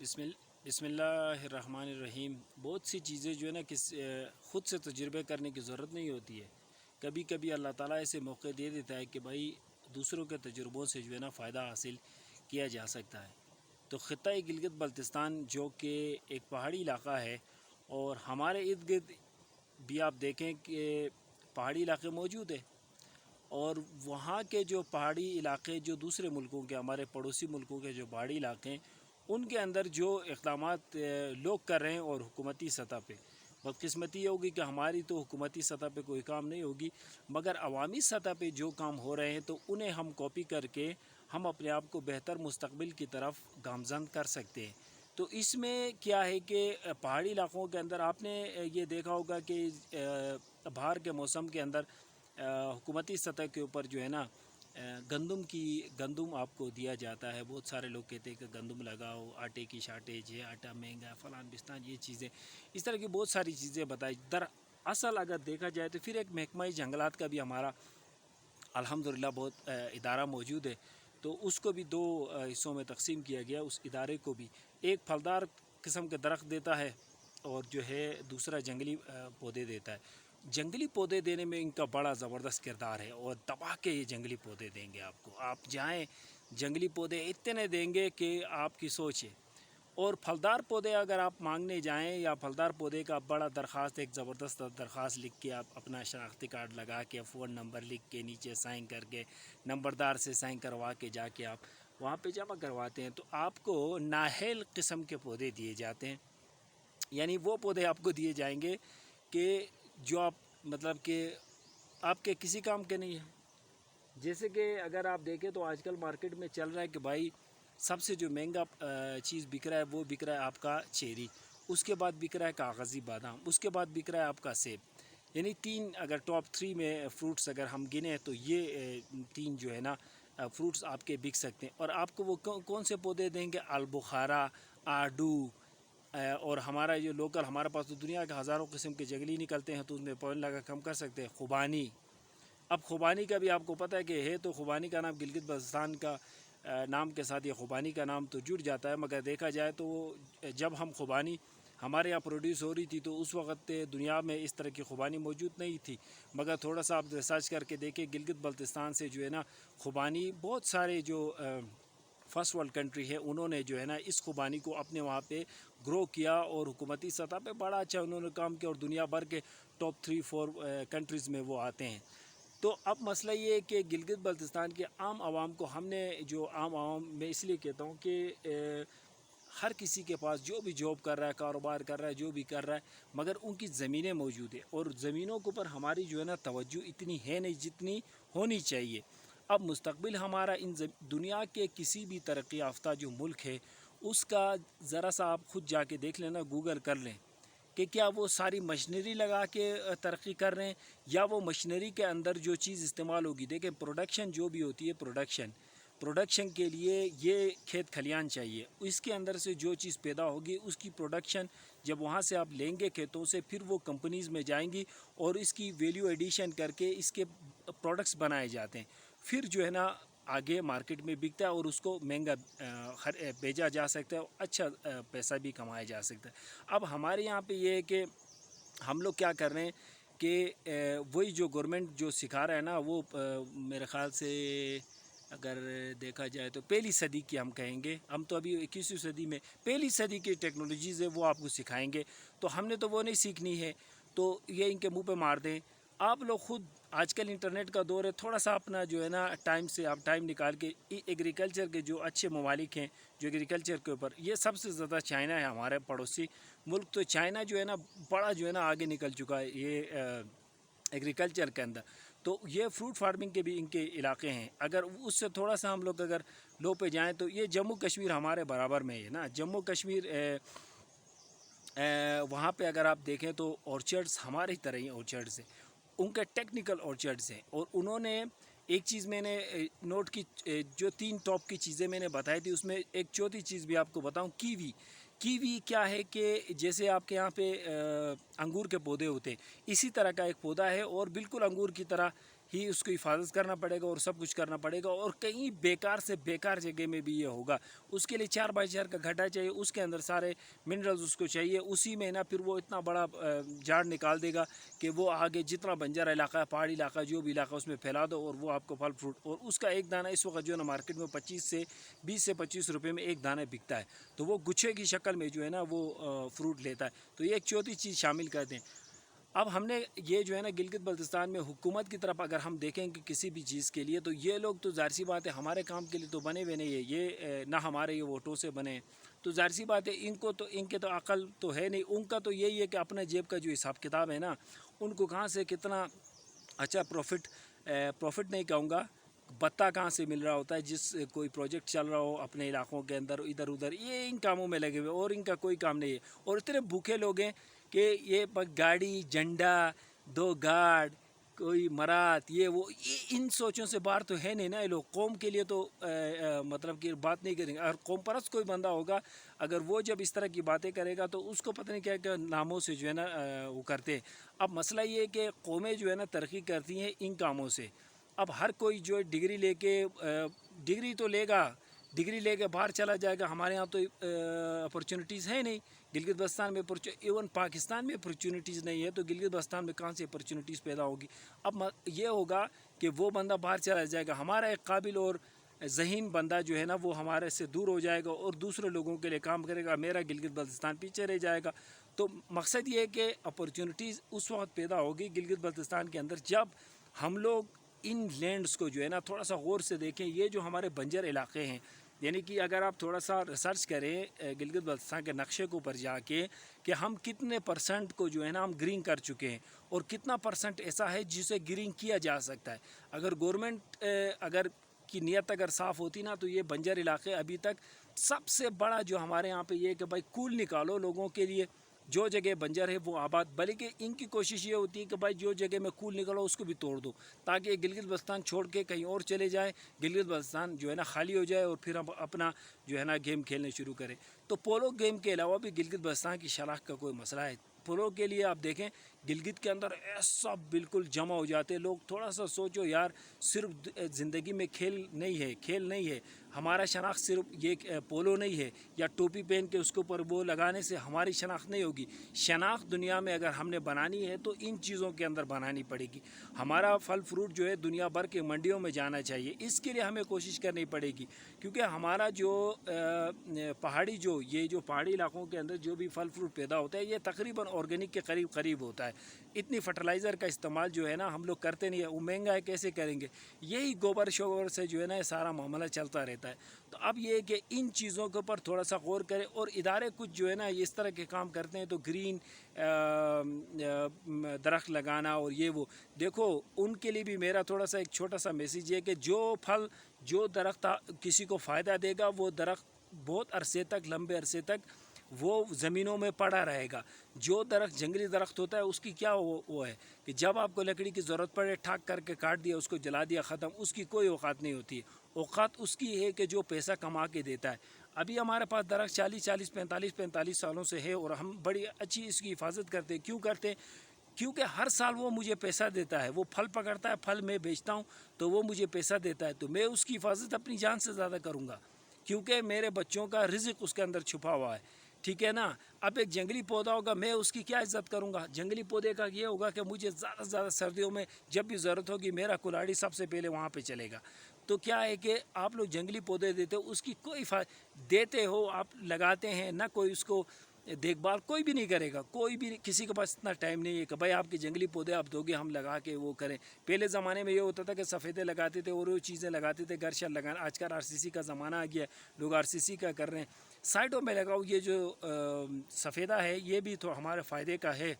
بسم اللہ الرحمن الرحیم۔ بہت سی چیزیں جو ہے نا خود سے تجربے کرنے کی ضرورت نہیں ہوتی ہے۔ کبھی کبھی اللہ تعالیٰ ایسے موقع دے دیتا ہے کہ بھائی دوسروں کے تجربوں سے جو ہے نا فائدہ حاصل کیا جا سکتا ہے۔ تو خطہ گلگت بلتستان جو کہ ایک پہاڑی علاقہ ہے، اور ہمارے ارد گرد بھی آپ دیکھیں کہ پہاڑی علاقے موجود ہیں، اور وہاں کے جو پہاڑی علاقے جو دوسرے ملکوں کے، ہمارے پڑوسی ملکوں کے جو پہاڑی علاقے ہیں، ان کے اندر جو اقدامات لوگ کر رہے ہیں، اور حکومتی سطح پہ بدقسمتی یہ ہوگی کہ ہماری تو حکومتی سطح پہ کوئی کام نہیں ہوگی، مگر عوامی سطح پہ جو کام ہو رہے ہیں تو انہیں ہم کاپی کر کے ہم اپنے آپ کو بہتر مستقبل کی طرف گامزن کر سکتے ہیں۔ تو اس میں کیا ہے کہ پہاڑی علاقوں کے اندر آپ نے یہ دیکھا ہوگا کہ بہار کے موسم کے اندر حکومتی سطح کے اوپر جو ہے نا گندم آپ کو دیا جاتا ہے۔ بہت سارے لوگ کہتے ہیں کہ گندم لگاؤ، آٹے کی شارٹیج ہے، آٹا مہنگا ہے، فلان بستان، یہ چیزیں اس طرح کی بہت ساری چیزیں بتائی۔ دراصل اگر دیکھا جائے تو پھر ایک محکمہ جنگلات کا بھی ہمارا الحمدللہ بہت ادارہ موجود ہے، تو اس کو بھی دو حصوں میں تقسیم کیا گیا۔ اس ادارے کو بھی ایک پھلدار قسم کے درخت دیتا ہے، اور جو ہے دوسرا جنگلی پودے دیتا ہے۔ جنگلی پودے دینے میں ان کا بڑا زبردست کردار ہے، اور دبا کے یہ جنگلی پودے دیں گے آپ کو۔ آپ جائیں جنگلی پودے اتنے دیں گے کہ آپ کی سوچ ہے۔ اور پھلدار پودے اگر آپ مانگنے جائیں، یا پھلدار پودے کا بڑا درخواست، ایک زبردست درخواست لکھ کے آپ اپنا شناختی کارڈ لگا کے، فون نمبر لکھ کے، نیچے سائن کر کے، نمبردار سے سائن کروا کے جا کے آپ وہاں پہ جمع کرواتے ہیں، تو آپ کو نااہل قسم کے پودے دیے جاتے ہیں۔ یعنی وہ پودے آپ کو دیے جائیں گے کہ جو آپ مطلب کہ آپ کے کسی کام کے نہیں ہیں۔ جیسے کہ اگر آپ دیکھیں تو آج کل مارکیٹ میں چل رہا ہے کہ بھائی سب سے جو مہنگا چیز بک رہا ہے وہ بک رہا ہے آپ کا چیری، اس کے بعد بک رہا ہے کاغذی بادام، اس کے بعد بک رہا ہے آپ کا سیب۔ یعنی تین اگر ٹاپ 3 میں فروٹس اگر ہم گنیں تو یہ تین جو ہے نا فروٹس آپ کے بک سکتے ہیں۔ اور آپ کو وہ کون سے پودے دیں گے؟ البخارا، آڈو، اور ہمارا جو لوکل، ہمارے پاس تو دنیا کے ہزاروں قسم کے جنگلی نکلتے ہیں، تو اس میں پوائنٹ لگا کم کر سکتے ہیں۔ خوبانی، اب خوبانی کا بھی آپ کو پتہ ہے کہ ہے، تو خوبانی کا نام گلگت بلتستان کا نام کے ساتھ یہ خوبانی کا نام تو جڑ جاتا ہے، مگر دیکھا جائے تو جب ہم خوبانی ہمارے یہاں پروڈیوس ہو رہی تھی تو اس وقت دنیا میں اس طرح کی خوبانی موجود نہیں تھی، مگر تھوڑا سا آپ ریسرچ کر کے دیکھیں، گلگت بلتستان سے جو ہے نا خوبانی بہت سارے جو فرسٹ ورلڈ کنٹری ہے انہوں نے جو ہے نا اس خوبانی کو اپنے وہاں پہ گرو کیا، اور حکومتی سطح پہ بڑا اچھا انہوں نے کام کیا، اور دنیا بھر کے ٹاپ 3-4 کنٹریز میں وہ آتے ہیں۔ تو اب مسئلہ یہ ہے کہ گلگت بلتستان کے عام عوام کو ہم نے جو عام عوام میں اس لیے کہتا ہوں کہ ہر کسی کے پاس جو بھی جاب کر رہا ہے، کاروبار کر رہا ہے، جو بھی کر رہا ہے، مگر ان کی زمینیں موجود ہیں، اور زمینوں کے اوپر ہماری جو ہے نا توجہ اتنی ہے نہیں جتنی ہونی چاہیے۔ اب مستقبل ہمارا دنیا کے کسی بھی ترقی یافتہ جو ملک ہے اس کا ذرا سا آپ خود جا کے دیکھ لینا، گوگل کر لیں کہ کیا وہ ساری مشینری لگا کے ترقی کر رہے ہیں، یا وہ مشینری کے اندر جو چیز استعمال ہوگی۔ دیکھیں پروڈکشن جو بھی ہوتی ہے، پروڈکشن کے لیے یہ کھیت کھلیان چاہیے، اس کے اندر سے جو چیز پیدا ہوگی اس کی پروڈکشن جب وہاں سے آپ لیں گے کھیتوں سے، پھر وہ کمپنیز میں جائیں گی، اور اس کی ویلیو ایڈیشن کر کے اس کے پروڈکٹس بنائے جاتے ہیں، پھر جو ہے نا آگے مارکیٹ میں بکتا ہے، اور اس کو مہنگا بیچا جا سکتا ہے، اچھا پیسہ بھی کمایا جا سکتا ہے۔ اب ہمارے یہاں پہ یہ ہے کہ ہم لوگ کیا کر رہے ہیں کہ وہی جو گورنمنٹ جو سکھا رہا ہے نا، وہ میرے خیال سے اگر دیکھا جائے تو پہلی صدی کی ہم کہیں گے، ہم تو ابھی 21ویں صدی میں، پہلی صدی کی ٹیکنالوجیز ہے وہ آپ کو سکھائیں گے، تو ہم نے تو وہ نہیں سیکھنی ہے، تو یہ ان کے منہ پہ مار دیں۔ آپ لوگ خود آج کل انٹرنیٹ کا دور ہے، تھوڑا سا اپنا جو ہے نا ٹائم سے آپ ٹائم نکال کے ایگریکلچر کے جو اچھے ممالک ہیں جو ایگریکلچر کے اوپر، یہ سب سے زیادہ چائنا ہے ہمارے پڑوسی ملک، تو چائنا جو ہے نا بڑا جو ہے نا آگے نکل چکا ہے یہ ایگریکلچر کے اندر، تو یہ فروٹ فارمنگ کے بھی ان کے علاقے ہیں۔ اگر اس سے تھوڑا سا ہم لوگ اگر لو پہ جائیں تو یہ جموں کشمیر ہمارے برابر میں ہے نا، جموں کشمیر وہاں پہ اگر آپ دیکھیں تو اورچرڈز ہماری طرح ہی اورچرڈز ہیں، ان کے ٹیکنیکل اورچرڈز ہیں، اور انہوں نے ایک چیز میں نے نوٹ کی، جو 3 ٹاپ کی چیزیں میں نے بتائی تھی اس میں ایک چوتھی چیز بھی آپ کو بتاؤں، کیوی کیا ہے کہ جیسے آپ کے یہاں پہ انگور کے پودے ہوتے ہیں، اسی طرح کا ایک پودا ہے، اور بالکل انگور کی طرح ہی اس کو حفاظت کرنا پڑے گا اور سب کچھ کرنا پڑے گا، اور کہیں بیکار سے بیکار جگہ میں بھی یہ ہوگا، اس کے لیے 4x4 کا گھٹا چاہیے، اس کے اندر سارے منرلز اس کو چاہیے، اسی میں نا پھر وہ اتنا بڑا جھاڑ نکال دے گا کہ وہ آگے جتنا بنجر علاقہ ہے، پہاڑی علاقہ، جو بھی علاقہ اس میں پھیلا دو اور وہ آپ کو پھل فروٹ، اور اس کا ایک دانہ اس وقت جو ہے نا مارکیٹ میں 20 سے 25 روپے میں ایک دانہ بکتا ہے، تو وہ گچھے کی شکل میں جو ہے نا وہ فروٹ لیتا ہے۔ تو یہ ایک چوتھی چیز شامل کر دیں۔ اب ہم نے یہ جو ہے نا گلگت بلتستان میں حکومت کی طرف اگر ہم دیکھیں کہ کسی بھی چیز کے لیے، تو یہ لوگ تو ظاہر سی بات ہے ہمارے کام کے لیے تو بنے ہوئے نہیں ہے، یہ نہ ہمارے یہ ووٹوں سے بنے، تو ظاہر سی بات ہے ان کے تو عقل تو ہے نہیں، ان کا تو یہی ہے کہ اپنے جیب کا جو حساب کتاب ہے نا، ان کو کہاں سے کتنا اچھا پروفٹ نہیں کہوں گا، بتہ کہاں سے مل رہا ہوتا ہے، جس کوئی پروجیکٹ چل رہا ہو اپنے علاقوں کے اندر ادھر ادھر، یہ ان کاموں میں لگے ہوئے، اور ان کا کوئی کام نہیں ہے، اور اتنے بھوکے لوگ ہیں کہ یہ گاڑی جھنڈا 2 گارڈ کوئی مرات یہ ان سوچوں سے باہر تو ہے نہیں نا، یہ لوگ قوم کے لیے تو مطلب کہ بات نہیں کریں گے۔ اگر قوم پرست کوئی بندہ ہوگا، اگر وہ جب اس طرح کی باتیں کرے گا تو اس کو پتہ نہیں کیا کیا ناموں سے جو ہے نا وہ کرتے ہیں۔ اب مسئلہ یہ ہے کہ قومیں جو ہے نا ترقی کرتی ہیں ان کاموں سے۔ اب ہر کوئی جو ڈگری لے کے ڈگری تو لے گا، ڈگری لے کے باہر چلا جائے گا، ہمارے ہاں تو اپرچونیٹیز ہے نہیں گلگت بلتستان میں، ایون پاکستان میں اپرچونیٹیز نہیں ہے، تو گلگت بلتستان میں کہاں سے اپرچونیٹیز پیدا ہوگی؟ اب یہ ہوگا کہ وہ بندہ باہر چلا جائے گا، ہمارا ایک قابل اور ذہین بندہ جو ہے نا وہ ہمارے سے دور ہو جائے گا اور دوسرے لوگوں کے لیے کام کرے گا، میرا گلگت بلتستان پیچھے رہ جائے گا۔ تو مقصد یہ ہے کہ اپرچونیٹیز اس وقت پیدا ہوگی گلگت بلتستان کے اندر جب ہم لوگ ان لینڈز کو جو ہے نا تھوڑا سا غور سے دیکھیں۔ یہ جو ہمارے بنجر علاقے ہیں، یعنی کہ اگر آپ تھوڑا سا ریسرچ کریں گلگت بلتستان کے نقشے کے اوپر جا کے کہ ہم کتنے پرسنٹ کو جو ہے نا ہم گرین کر چکے ہیں، اور کتنا پرسنٹ ایسا ہے جسے گرین کیا جا سکتا ہے۔ اگر گورنمنٹ اگر کی نیت اگر صاف ہوتی نا، تو یہ بنجر علاقے ابھی تک سب سے بڑا جو ہمارے یہاں پہ یہ ہے کہ بھائی کول نکالو لوگوں کے لیے، جو جگہ بنجر ہے وہ آباد، بلکہ ان کی کوشش یہ ہوتی ہے کہ بھائی جو جگہ میں کول نکالو اس کو بھی توڑ دو، تاکہ گلگت بلتستان چھوڑ کے کہیں اور چلے جائے، گلگت بلتستان جو ہے نا خالی ہو جائے، اور پھر ہم اپنا جو ہے نا گیم کھیلنے شروع کریں۔ تو پولو گیم کے علاوہ بھی گلگت بلتستان کی شناخت کا کوئی مسئلہ ہے۔ پولو کے لیے آپ دیکھیں گلگت کے اندر ایسا بالکل جمع ہو جاتے لوگ، تھوڑا سا سوچو یار، صرف زندگی میں کھیل نہیں ہے، ہمارا شناخت صرف یہ پولو نہیں ہے، یا ٹوپی پہن کے اس کے اوپر وہ لگانے سے ہماری شناخت نہیں ہوگی۔ شناخت دنیا میں اگر ہم نے بنانی ہے تو ان چیزوں کے اندر بنانی پڑے گی۔ ہمارا پھل فروٹ جو ہے دنیا بھر کے منڈیوں میں جانا چاہیے، اس کے لیے ہمیں کوشش کرنی پڑے گی، کیونکہ ہمارا جو یہ جو پہاڑی علاقوں کے اندر جو بھی پھل فروٹ پیدا ہوتا ہے، یہ تقریباً آرگینک کے قریب ہوتا ہے۔ اتنی فرٹیلائزر کا استعمال جو ہے نا ہم لوگ کرتے نہیں ہیں، وہ مہنگا ہے، کیسے کریں گے؟ یہی گوبر شوبر سے جو ہے نا یہ سارا معاملہ چلتا رہتا ہے۔ تو اب یہ ہے کہ ان چیزوں کے اوپر تھوڑا سا غور کریں، اور ادارے کچھ جو ہے نا اس طرح کے کام کرتے ہیں، تو گرین درخت لگانا اور یہ وہ، دیکھو ان کے لیے بھی میرا تھوڑا سا ایک چھوٹا سا میسیج ہے کہ جو درخت کسی کو فائدہ دے گا، وہ درخت بہت عرصے تک، لمبے عرصے تک وہ زمینوں میں پڑا رہے گا۔ جو درخت جنگلی درخت ہوتا ہے اس کی کیا وہ ہے کہ جب آپ کو لکڑی کی ضرورت پڑے ٹھاک کر کے کاٹ دیا، اس کو جلا دیا، ختم، اس کی کوئی اوقات نہیں ہوتی ہے۔ اوقات اس کی ہے کہ جو پیسہ کما کے دیتا ہے۔ ابھی ہمارے پاس درخت 40 45 سالوں سے ہے، اور ہم بڑی اچھی اس کی حفاظت کرتے ہیں۔ کیوں کرتے ہیں؟ کیونکہ ہر سال وہ مجھے پیسہ دیتا ہے، وہ پھل پکڑتا ہے، پھل میں بیچتا ہوں تو وہ مجھے پیسہ دیتا ہے، تو میں اس کی حفاظت اپنی جان سے زیادہ کروں گا، کیونکہ میرے بچوں کا رزق اس کے اندر چھپا ہوا ہے، ٹھیک ہے نا؟ اب ایک جنگلی پودا ہوگا، میں اس کی کیا عزت کروں گا؟ جنگلی پودے کا یہ ہوگا کہ مجھے زیادہ سے زیادہ سردیوں میں جب بھی ضرورت ہوگی، میرا کلاڑی سب سے پہلے وہاں پہ چلے گا۔ تو کیا ہے کہ آپ لوگ جنگلی پودے دیتے ہو، اس کی کوئی دیتے ہو، آپ لگاتے ہیں، نہ کوئی اس کو دیکھ بھال کوئی بھی نہیں کرے گا، کوئی بھی کسی کے پاس اتنا ٹائم نہیں ہے کہ بھائی آپ کے جنگلی پودے آپ دو گے، ہم لگا کے وہ کریں۔ پہلے زمانے میں یہ ہوتا تھا کہ سفیدے لگاتے تھے اور وہ چیزیں لگاتے تھے، گھر شر لگانا۔ آج کل RCC کا زمانہ آ گیا ہے، لوگ RCC کا کر رہے ہیں، سائڈوں میں لگاؤ۔ یہ جو سفیدہ ہے یہ بھی تو ہمارے فائدے کا ہے،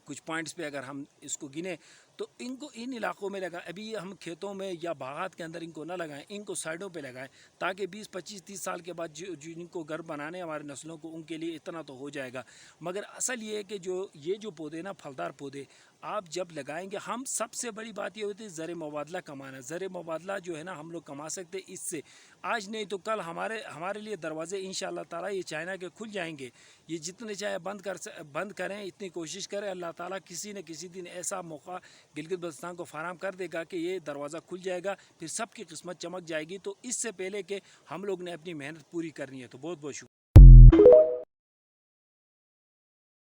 کچھ پوائنٹس پہ اگر ہم اس کو گنے تو ان کو ان علاقوں میں لگائیں۔ ابھی ہم کھیتوں میں یا باغات کے اندر ان کو نہ لگائیں، ان کو سائڈوں پہ لگائیں، تاکہ 20 25 30 سال کے بعد جن کو گھر بنانے ہمارے نسلوں کو، ان کے لیے اتنا تو ہو جائے گا۔ مگر اصل یہ ہے کہ یہ جو پودے نا پھلدار پودے، آپ جب لگائیں گے، ہم سب سے بڑی بات یہ ہوتی ہے زر مبادلہ کمانا. زر مبادلہ جو ہے نا ہم لوگ کما سکتے اس سے. آج نہیں تو کل ہمارے لیے دروازے انشاءاللہ تعالیٰ یہ چائنا کے کھل جائیں گے. یہ جتنے چاہے بند کریں، اتنی کوشش کریں، اللہ تعالیٰ کسی نہ کسی دن ایسا موقع گلگت بلتستان کو فراہم کر دے گا کہ یہ دروازہ کھل جائے گا، پھر سب کی قسمت چمک جائے گی. تو اس سے پہلے کہ ہم لوگ نے اپنی محنت پوری کرنی ہے. تو بہت بہت شکریہ.